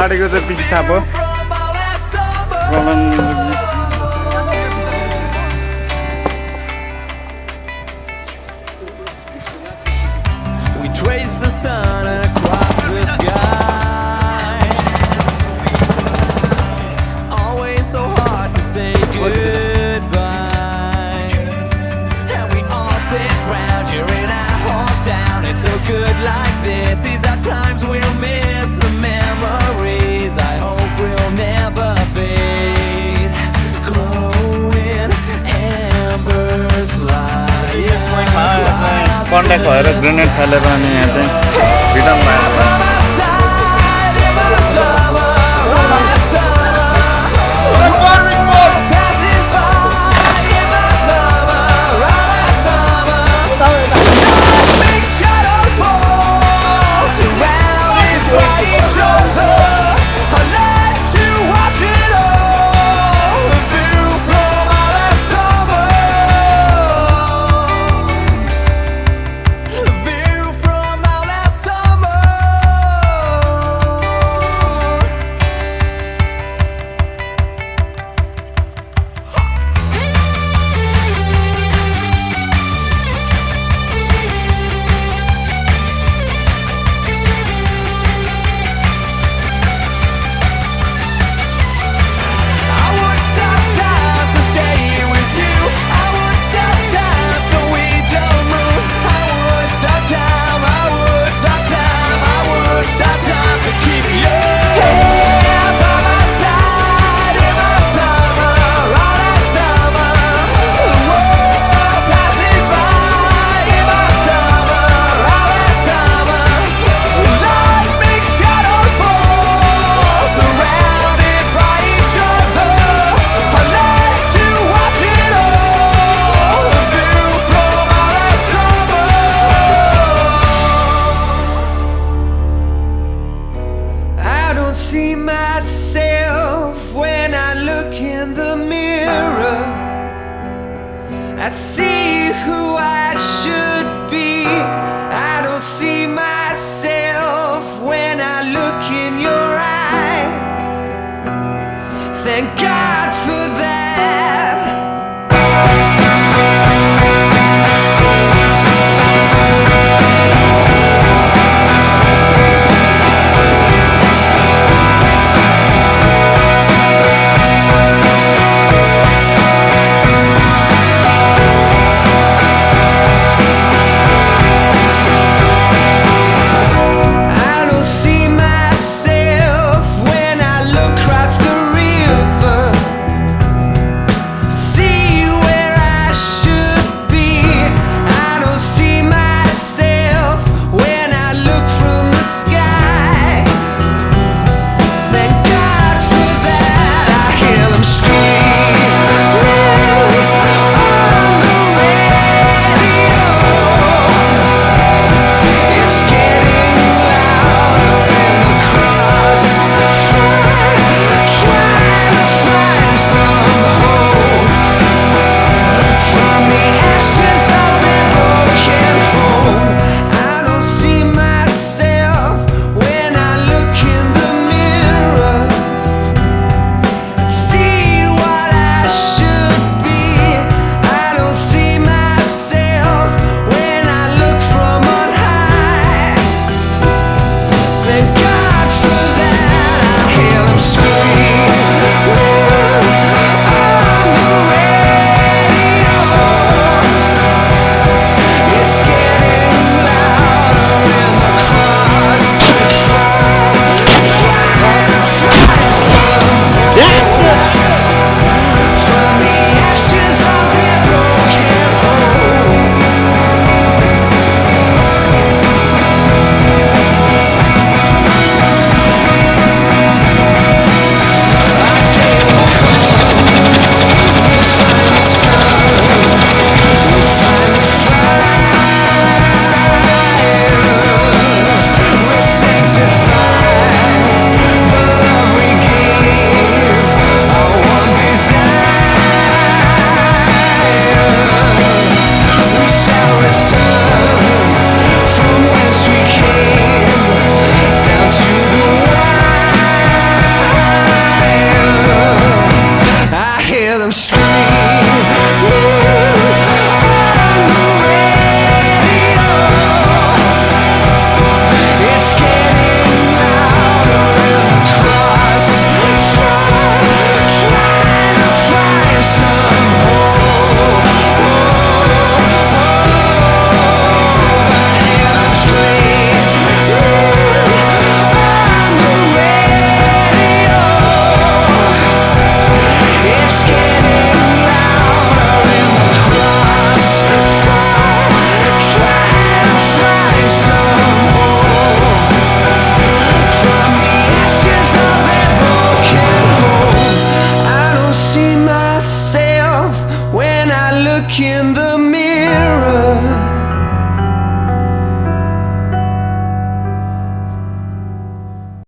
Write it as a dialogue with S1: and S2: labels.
S1: आडेको चाहिँ पिछे साप हो
S2: We trace the sun across the sky. Always so hard to say goodbye. And we all sit round here in our hometown. It's so good like this. These are times we'll miss, the memories I hope will never fade. Glowing embers flying across
S1: contact भएर grenade Faleiro अनि यहाँ चाहिँ return भएको
S2: see myself when I look in the mirror. I see who I should be. I don't see myself when I look in your eyes. Thank God for that. I don't see myself when I look across the river. back in the